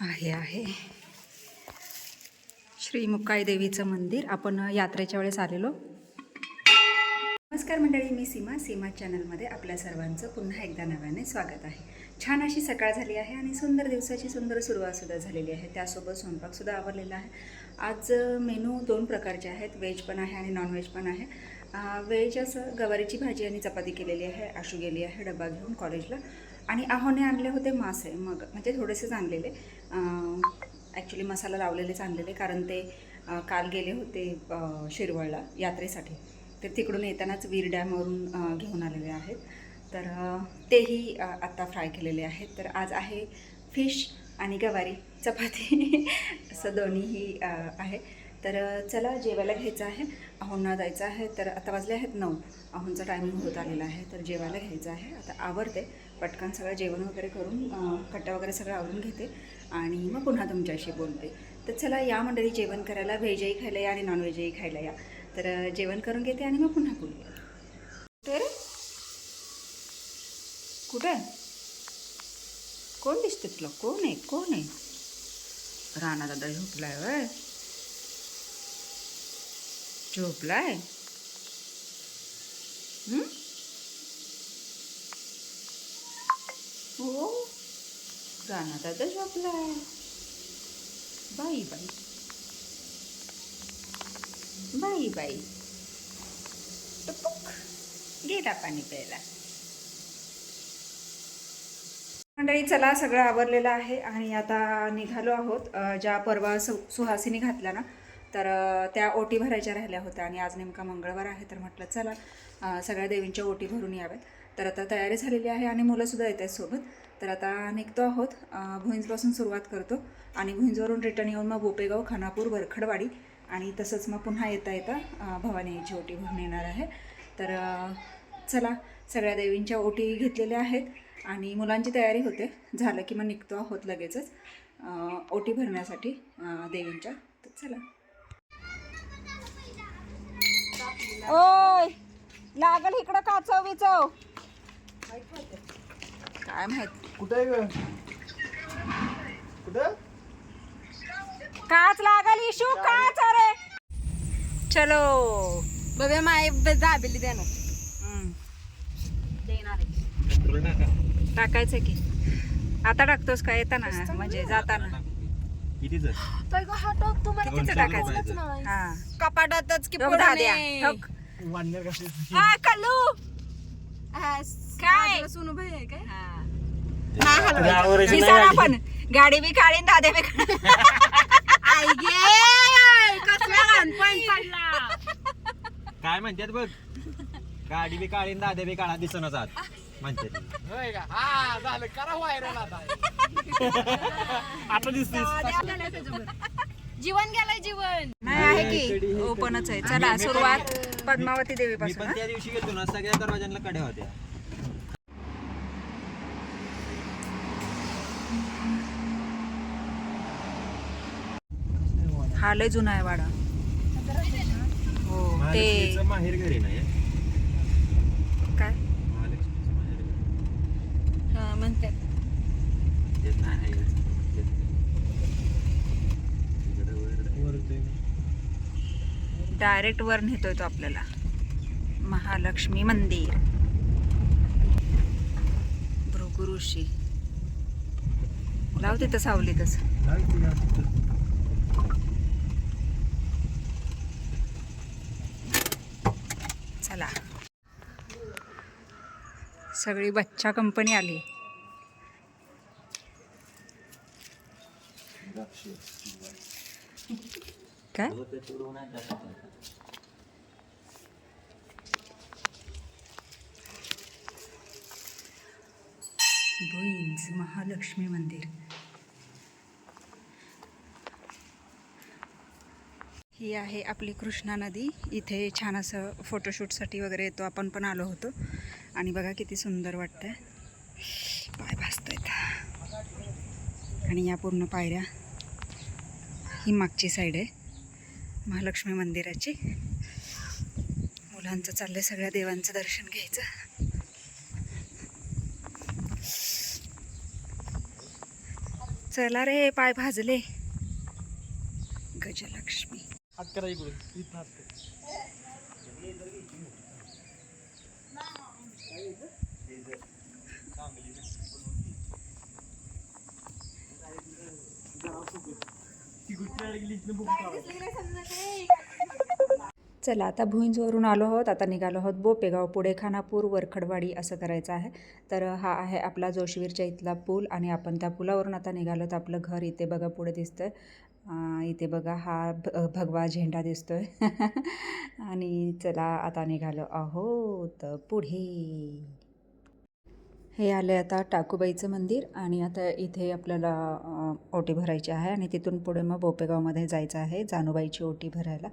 आहे श्री मुक्काई देवीचं मंदिर. आपण यात्रेच्या वेळेस आलेलो. नमस्कार मंडळी, मी सीमा चॅनलमध्ये आपल्या सर्वांचं पुन्हा एकदा नव्याने स्वागत आहे. छान अशी सकाळ झाली आहे आणि सुंदर दिवसाची सुंदर सुरुवातसुद्धा झालेली आहे. त्यासोबत स्वयंपाकसुद्धा आवरलेला आहे. आज मेनू 2 प्रकारचे आहेत, व्हेज पण आहे आणि नॉनव्हेज पण आहे. व्हेज असं गवारीची भाजी आणि चपाती केलेली आहे. आशू गेली आहे डबा घेऊन कॉलेजला आणि आहोने आणले होते मासे. मग म्हणजे थोडेसेच आणलेले, ॲक्च्युली मसाला लावलेलेच आणलेले, कारण ते काल गेले होते शिरवळला यात्रेसाठी. तर तिकडून येतानाच वीर डॅमवरून घेऊन आलेले आहेत. तर तेही आत्ता फ्राय केलेले आहेत. तर आज आहे फिश आणि गवारी चपाती असं दोन्हीही आहे. तर चला जेवायला घ्यायचं आहे. आहोंना जायचं आहे. तर आता वाजले आहेत 9. आहोंचा टायमिंग होत आलेला आहे. तर जेवायला घ्यायचं आहे. आता आवरते पटकन सगळं जेवण वगैरे करून कट्टा वगैरे सगळं आवरून घेते आणि मग पुन्हा तुमच्याशी बोलते. तर चला या मंडळी जेवण करायला. व्हेजही खायला या आणि नॉनव्हेजही खायला या. तर जेवण करून घेते आणि मग पुन्हा बोलूया. तर कुठे कोण दिसते तुला? कोण आहे? राणा दादा झोपलाय वय? झोपलाय? हो, राणा दादा झोपलाय. बाई टपुक गेला पाणी प्यायला. मंडळी चला, सगळं आवरलेलं आहे आणि आता निघालो आहोत. ज्या परवा सुहासिनी घातल्या ना, तर त्या ओटी भरायच्या राहिल्या होत्या आणि आज नेमका मंगळवार आहे. तर म्हटलं चला सगळ्या देवींच्या ओटी भरून याव्यात. तर आता तयारी झालेली आहे आणि मुलंसुद्धा येत आहेत सोबत. तर आता निघतो आहोत. भुईंजपासून सुरुवात करतो आणि भुईंजवरून रिटर्न येऊन मग बोपेगाव, खानापूर, वरखडवाडी आणि तसंच मग पुन्हा येता भवानी आईची ओटी भरून येणार आहे. तर चला, सगळ्या देवींच्या ओटी घेतलेल्या आहेत आणि मुलांची तयारी होते. झालं की मग निघतो आहोत लगेचच ओटी भरण्यासाठी देवींच्या. तर चला. ओय लागल इकडं काचव विचव काय माहित कुठे काच लागल. इशू काच. अरे चलो बघा माय दाबेली देणार टाकायचं की. आता टाकतोस का? येताना म्हणजे जाताना कितीच कितीचं टाकायचं? हा, कपाटातच की ठोक दाद्या, ठोक. कल्लू काय सोनू भाई आहे काय? दिसायला पण गाडी बी काढी दाद्या बी आई गे कसला लहानपण पडला. काय म्हणतात बघ, गाडी बी काढीन दादे बी काढा दिसना जात म्हणते. आता दिसतेस. जीवन गेलंय जीवन. नाही आहे की ओपनच आहे. चला सुरुवात पद्मावती देवी मी पण पासून. त्या दिवशी गेलो ना, सगळ्या दरवाजांना कड्या होत्या. हा लय जुना आहे वाडा. हो ते महालक्ष्मीचं माहेर घरी नाही काय महालक्ष्मीचं माहेर घरी. हा म्हणतात ते नाही. डायरेक्ट वर नेतोय तो आपल्याला. महालक्ष्मी मंदिर, भृगु ऋषी. लाव तिथं सावलीतच. चला, सगळी बच्चा कंपनी आली. काय भुईंज महालक्ष्मी मंदिर. ही आहे आपली कृष्णा नदी. इथे छान असं फोटोशूटसाठी वगैरे येतो आपण, पण आलो होतो आणि बघा किती सुंदर वाटतंय. पाय भासतायत आणि या पूर्ण पायऱ्या ही मागची साईड आहे महालक्ष्मी मंदिराची. मुलांचं चाललंय सगळ्या देवांचं दर्शन घ्यायचं. चला रे, पाय भाजले. गजलक्ष्मी. चला आता भुईंजवरून आलो आहोत. आता निघालो आहोत बोपेगाव. पुढे खानापूर, वरखडवाडी असं करायचं आहे. तर हा आहे आपला जोशवीरच्या इथला पूल आणि आपण त्या पुलावरून आता निघालो. तर आपलं घर इथे बघा पुढे दिसतंय. इथे बघा हा भगवा झेंडा दिसतोय. आणि चला आता निघालो आहोत पुढे. हे आले आता टाकूबाईचं मंदिर आणि आता इथे आपल्याला ओटी भरायची आहे आणि तिथून पुढे मग बोपेगावमध्ये जायचं आहे जानूबाईची ओटी भरायला.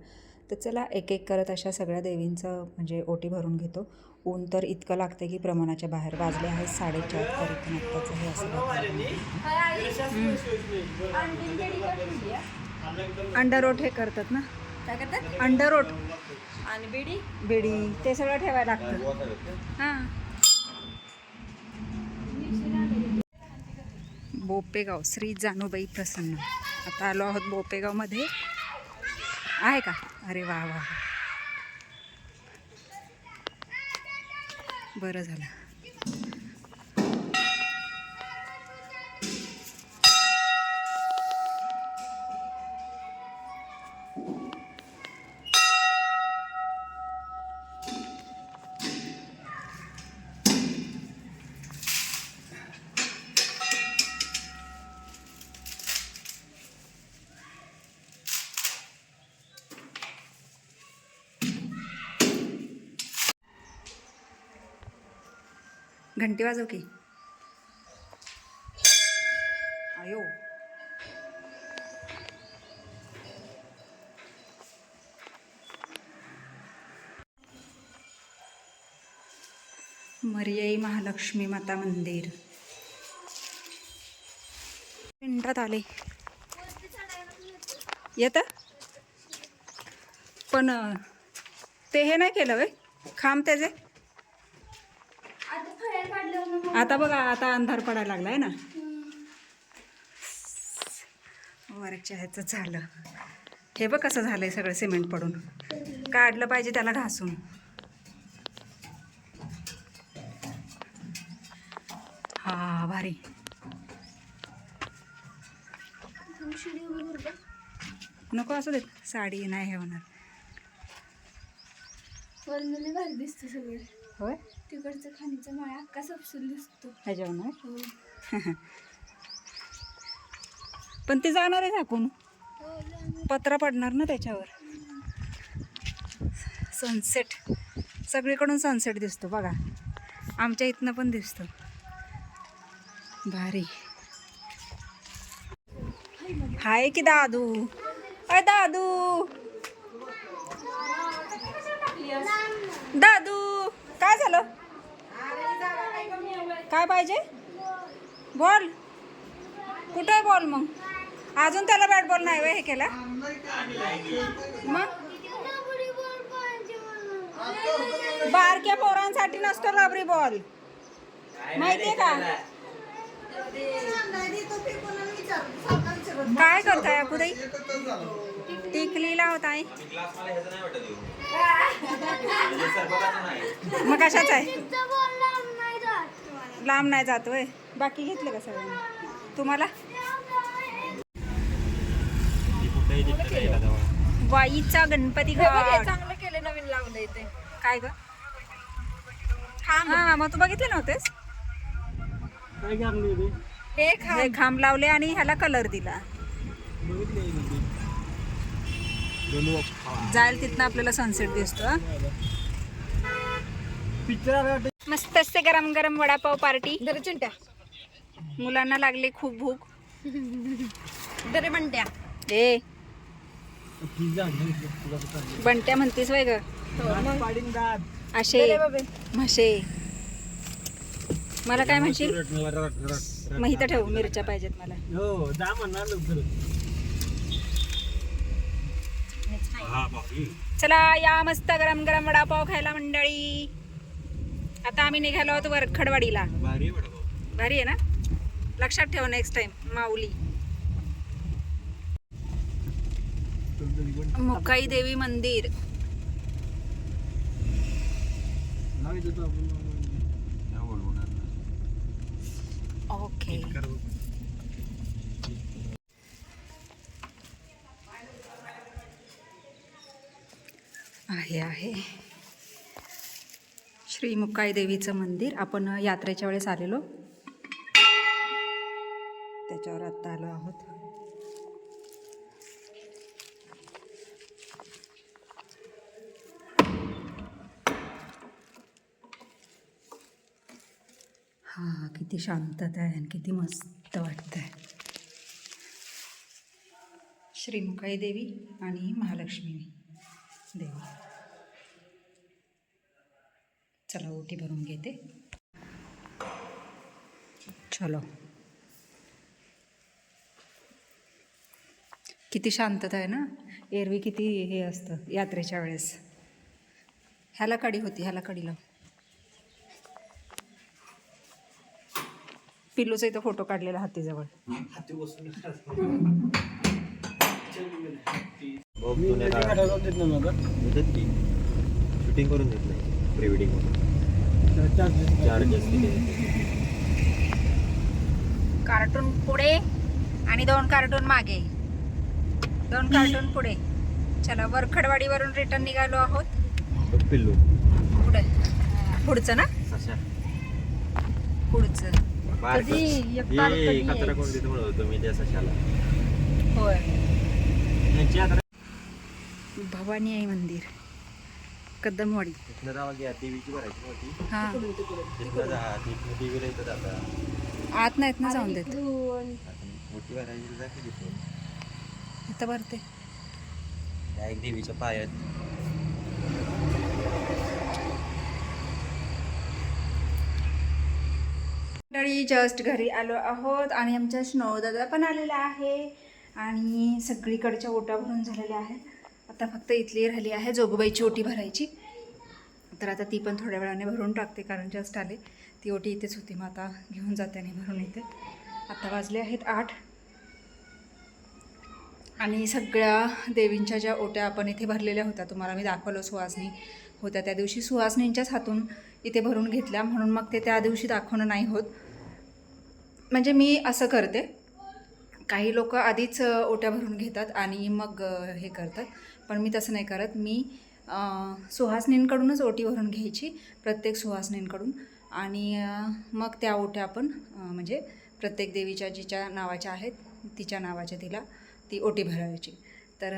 तर चला एक एक करत अशा सगळ्या देवींचं म्हणजे ओटी भरून घेतो. ऊन तर इतकं लागतं की प्रमाणाच्या बाहेर. वाजले आहेत 4:30 तर इथून आत्ताचं हे असं अंडरओट हे करतात ना. काय करतात? अंडरओट आणि बेडी बेडी ते सगळं ठेवायला लागतं. हां. बोपेगाव श्री जानूबाई प्रसन्न. आता आलो आहोत बोपेगावमध्ये. आहे का? अरे वा वा, बरं झालं. घंटी वाजव की. आयो. मरियाई महालक्ष्मी माता मंदिर. मिनिटात आले. येतं पण ते हे नाही केलं वे खांब त्याचे. आता बघा आता अंधार पडायला लागलाय ना. वरच्या ह्याचं झालं. हे बघ कसं झालंय सगळं सिमेंट पडून. काढलं पाहिजे त्याला घासून. हा भारी. नको असू दे, साडी नाही हे होणार. भारी दिसतो सगळं. होय, तिकडचं खाणीचा माळा अख्खा सपसून दिसतो ह्याच्यावर नाही. पण ते जाणार आहे झाकून. पत्रा पडणार ना त्याच्यावर. सनसेट सगळीकडून सनसेट दिसतो बघा. आमच्या इथनं पण दिसतो. भारी. हाय की दादू. अय दादू, दादू काय झालं? काय पाहिजे? बॉल कुठे आहे बॉल? मग अजून त्याला बॅट बॉल नाही वे हे केला. मग बारक्या पोरांसाठी नसतो रबरी बॉल, माहितीये का? काय करताय अकुदाई? टिकलीला होताय. मग कशाच आहे? लांब नाही जातोय. बाकी घेतलं का सगळ्यांनी? तुम्हाला वाईचा गणपती घाट चांगलं केलं, नवीन लावलं इथे. काय ग? हा मग तू बघितले नव्हतेस? हे खांब लावले आणि ह्याला कलर दिला. जाईल तिथनं आपल्याला सनसेट दिसतो. मस्त असते गरम गरम वडापाव पार्टी. दरे चिंट्या, मुलांना लागले खूप भूक. दरे बंट्या. ए बंट्या म्हणतीस वय ग? असे म्हशे. मला काय म्हणशील? मग इथं ठेव, मिरच्या पाहिजेत मला. चला या मस्त गरम गरम वडापाव खायला मंडळी. आता आम्ही निघालो आहोत वरखडवाडीला. भारी आहे ना? लक्षात ठेव नेक्स्ट टाइम माऊली. मुक्काई देवी मंदिर. ओके. आहे श्री मुक्काई देवीचं मंदिर. आपण यात्रेच्या वेळेस आलेलो, त्याच्यावर आत्ता आलो आहोत. हा, किती शांतता आहे आणि किती मस्त वाटतंय. श्री मुक्काई देवी आणि महालक्ष्मी देवी. चला ओटी भरून घेते. चलो. किती शांतता आहे ना. एरवी किती हे असतं यात्रेच्या वेळेस. ह्याला कडी होती, ह्याला कडी लाव. पिल्लूचा इथं फोटो काढलेला हातीजवळ. शूटिंग करून देत नाही, प्री वेडिंग चार्जेस दिले. कार्टून पुढे आणि 2 कार्टून मागे, 2 कार्टून पुढे. चला, वरखडवाडीवरून रिटर्न निघालो आहोत. पिल्लू पुढे, पुढचं ना, पुढचं. कचरा कोण तिथे म्हणत मी त्या सशाला. होय. यांची यात्रा भवानी आई मंदिर, कदमवाडी. इथनं जावा घ्या, देवीची भरायची मोठी. हां, देवीला इथं जाता आत नाहीत ना जाऊन देत. मोठी भरायची जाते तिथून. इथं भरते एक देवीच्या पायात. मंडळी, जस्ट घरी आलो आहोत आणि आमच्या स्नोदादा पण आलेला आहे आणि सगळीकडच्या ओटा भरून झालेल्या आहेत. आता फक्त इथली राहिली आहे जोगबाईची ओटी भरायची. तर आता ती पण थोड्या वेळाने भरून टाकते, कारण जस्ट आले. ती ओटी इथेच होती, मग आता घेऊन जाते आणि भरून येते. आता वाजले आहेत 8 आणि सगळ्या देवींच्या ज्या ओट्या आपण इथे भरलेल्या होत्या, तुम्हाला मी दाखवलं, सुहासनी होत्या त्या दिवशी. सुहासनींच्याच हातून इथे भरून घेतल्या, म्हणून मग ते त्या दिवशी दाखवणं नाही होत. म्हणजे मी असं करते, काही लोक आधीच ओट्या भरून घेतात आणि मग हे करतात, पण मी तसं नाही करत. मी सुहासनींकडूनच ओटी भरून घ्यायची, प्रत्येक सुहासनींकडून, आणि मग त्या ओट्या आपण म्हणजे प्रत्येक देवीच्या जिच्या नावाच्या आहेत तिच्या नावाच्या तिला ती ओटी भरायची. तर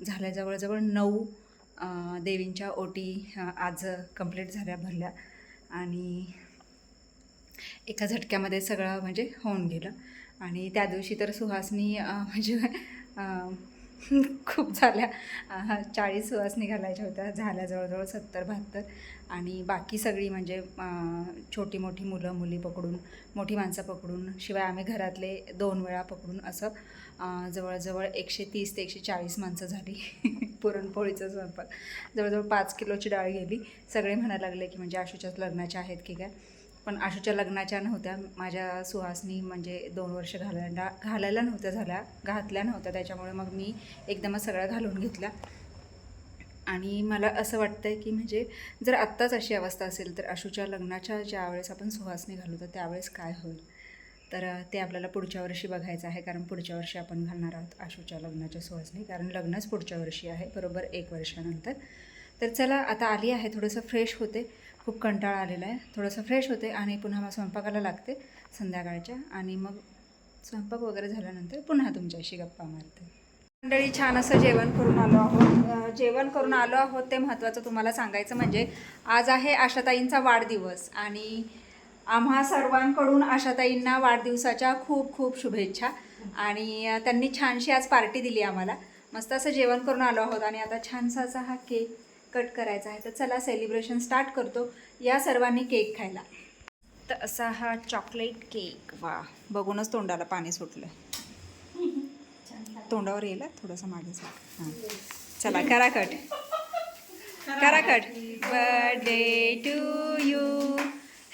झाल्या जवळजवळ 9 देवींच्या ओटी आज कंप्लीट झाल्या, भरल्या, आणि एका झटक्यामध्ये सगळं म्हणजे होऊन गेलं. आणि त्या दिवशी तर सुहासनी म्हणजे खूप झाल्या, 40 सुहासनी घालायच्या होत्या, झाल्या जवळजवळ 70-72. आणि बाकी सगळी म्हणजे छोटी मोठी मुलं मुली पकडून, मोठी माणसं पकडून, शिवाय आम्ही घरातले 2 वेळा पकडून, असं जवळजवळ 130 ते 140 माणसं झाली. पुरणपोळीचा स्वयंपाक, जवळजवळ 5 किलोची डाळ गेली. सगळे म्हणायला लागले की म्हणजे आशूच्याच लग्नाच्या आहेत की काय, पण आशूच्या लग्नाच्या नव्हत्या. माझ्या सुहासनी म्हणजे 2 वर्ष घालायला नव्हत्या झाल्या, घातल्या नव्हत्या, त्याच्यामुळे मग मी एकदमच सगळ्या घालून घेतल्या. आणि मला असं वाटतं आहे की म्हणजे जर आत्ताच अशी अवस्था असेल तर आशूच्या लग्नाच्या ज्यावेळेस आपण सुहासनी घालू तर त्यावेळेस काय होईल. तर ते आपल्याला पुढच्या वर्षी बघायचं आहे, कारण पुढच्या वर्षी आपण घालणार आहोत आशूच्या लग्नाच्या सुहासनी, कारण लग्नच पुढच्या वर्षी आहे, बरोबर 1 वर्षानंतर. तर चला, आता आली आहे, थोडंसं फ्रेश होते, खूप कंटाळा आलेला आहे, थोडंसं फ्रेश होते आणि पुन्हा मग स्वयंपाकाला लागते संध्याकाळच्या. आणि मग स्वयंपाक वगैरे झाल्यानंतर पुन्हा तुमच्याशी गप्पा मारते. मंडळी, छान असं जेवण करून आलो आहोत. ते महत्त्वाचं तुम्हाला सांगायचं म्हणजे आज आहे आशाताईंचा वाढदिवस आणि आम्हा सर्वांकडून आशाताईंना वाढदिवसाच्या खूप खूप शुभेच्छा. आणि त्यांनी छानशी आज पार्टी दिली आम्हाला. मस्त असं जेवण करून आलो आहोत आणि आता छानसा असा हा केक कट करायचा आहे. तर चला सेलिब्रेशन स्टार्ट करतो, या सर्वांनी केक खायला. तर असा हा चॉकलेट केक, वा, बघूनच तोंडाला पाणी सुटलं. तोंडावर येईल थोडंसं मागे. हां, चला करा cut. Birthday to you,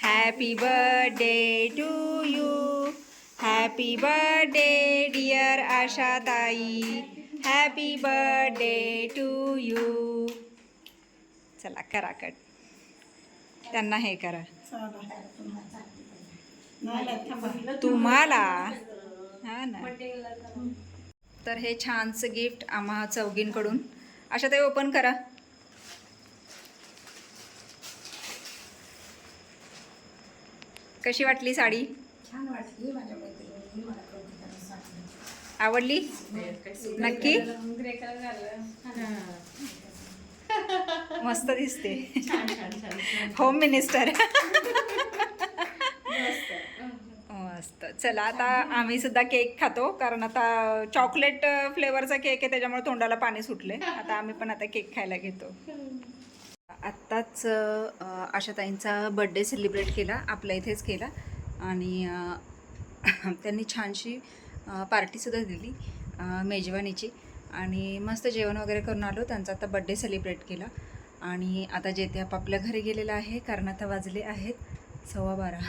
happy birthday to you, happy birthday dear Ashatai, happy birthday to you. चला करा कट. त्यांना हे करा. तुम्हाला हा ना. तर हे छानसं गिफ्ट आम्हा चौघींकडून. अशा ते ओपन करा. कशी वाटली साडी? छान वाटली. माझ्या मैत्रिणींनी मला कौतुकाने सांगितलं. आवडली नक्की? मस्त दिसते. Home minister. मस्त. चला आता आम्ही सुद्धा केक खातो, कारण आता चॉकलेट फ्लेवरचा केक आहे त्याच्यामुळे तोंडाला पाणी सुटले. आता आम्ही पण आता केक खायला घेतो. आत्ताच आशाताईंचा बड्डे सेलिब्रेट केला, आपल्या इथेच केला. आणि त्यांनी छानशी पार्टीसुद्धा दिली मेजवानीची. आणि मस्त जेवण वगैरे करून आलो. त्यांचा आता बड्डे सेलिब्रेट केला. आणि आता जे ते आपापल्या घरी गेलेलं आहे, कारण आता वाजले आहेत 12:15.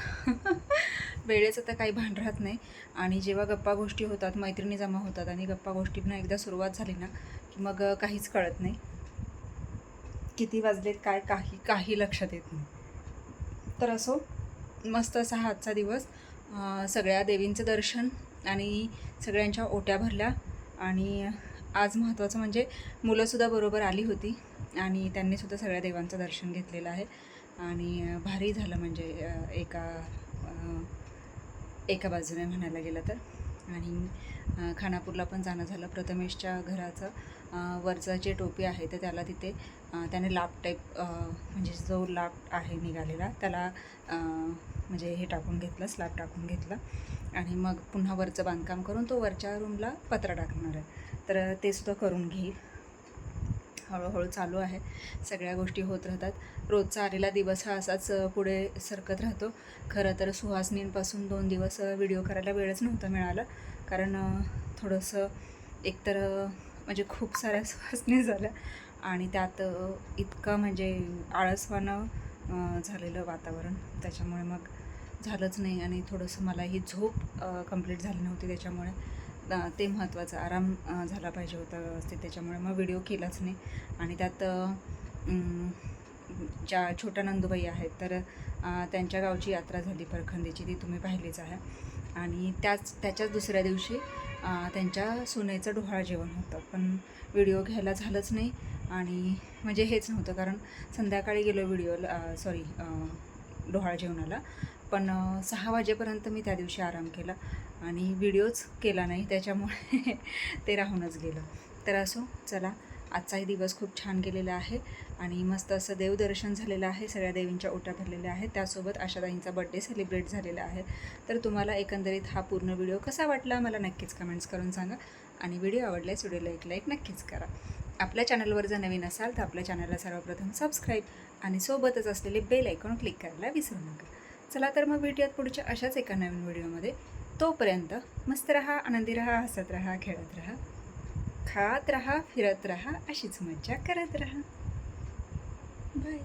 वेळेचं तर काही भान राहत नाही. आणि जेव्हा गप्पा गोष्टी होतात, मैत्रिणी जमा होतात आणि गप्पा गोष्टींना एकदा सुरुवात झाली ना की मग काहीच कळत नाही. किती वाजलेत काय काही लक्षात येत नाही. तर असो, मस्त असा हा आजचा दिवस. सगळ्या देवींचं दर्शन आणि सगळ्यांच्या ओट्या भरल्या. आणि आज महत्त्वाचं म्हणजे मुलंसुद्धा बरोबर आली होती आणि त्यांनीसुद्धा सगळ्या देवांचं दर्शन घेतलेलं आहे. आणि भारी झालं म्हणजे एका बाजूने म्हणायला गेलं तर. आणि खानापूरला पण जाणं झालं. प्रथमेशच्या घराचं वरचं जे टोपी आहे तर त्याला तिथे त्याने लाप टाईप म्हणजे जो लाप आहे निघालेला त्याला म्हणजे हे टाकून घेतलं, स्लॅब टाकून घेतलं. आणि मग पुन्हा वरचं बांधकाम करून तो वरच्या रूमला पत्रा टाकणार आहे. तर ते सुद्धा करून घेईल. हळूहळू चालू आहे. सगळ्या गोष्टी होत राहतात. रोजचा आलेला दिवस हा असाच पुढे सरकत राहतो. खरं तर सुहासनींपासून 2 दिवस व्हिडिओ करायला वेळच नव्हता मिळाला, कारण थोडंसं एकतर म्हणजे खूप साऱ्या सुहासनी झाल्या आणि त्यात इतकं म्हणजे आळसवाणं झालेलं वातावरण, त्याच्यामुळे मग झालंच नाही. आणि थोडंसं मला ही झोप कंप्लीट झाली नव्हती, त्याच्यामुळे ते महत्त्वाचं आराम झाला पाहिजे होता व्यवस्थित, त्याच्यामुळे मग व्हिडिओ केलाच नाही. आणि त्यात ज्या छोट्या नंदुबाई आहेत तर त्यांच्या गावची यात्रा झाली परखंदीची, ती तुम्ही पाहिलीच आहे. आणि त्याच्याच दुसऱ्या दिवशी त्यांच्या सुनेचं डोहाळं जेवण होतं, पण व्हिडिओ घ्यायला झालंच नाही. आणि म्हणजे हेच नव्हतं, कारण संध्याकाळी गेलो डोहाळं जेवणाला, पण 6 वाजेपर्यंत मी त्या दिवशी आराम केला आणि व्हिडिओच केला नाही, त्याच्यामुळे ते राहूनच गेलं. तर असो, चला आजचाही दिवस खूप छान गेलेला आहे आणि मस्त असं देवदर्शन झालेलं आहे. सगळ्या देवींच्या ओट्या भरलेल्या आहेत. त्यासोबत आशाताईंचा बड्डे सेलिब्रेट झालेला आहे. तर तुम्हाला एकंदरीत हा पूर्ण व्हिडिओ कसा वाटला मला नक्कीच कमेंट्स करून सांगा. आणि व्हिडिओ आवडल्यास व्हिडिओला एक लाईक नक्कीच करा. आपल्या चॅनलवर जर नवीन असाल तर आपल्या चॅनलला सर्वप्रथम सबस्क्राईब आणि सोबतच असलेले बेल आयकॉन क्लिक करायला विसरू नका. चला तर मग भेटूयात पुढच्या अशाच एका नवीन व्हिडिओमध्ये. तोपर्यंत मस्त रहा, आनंदी रहा, हसत रहा, खेळत रहा, खात रहा, फिरत रहा, अशीच मज्जा करत रहा. बाय.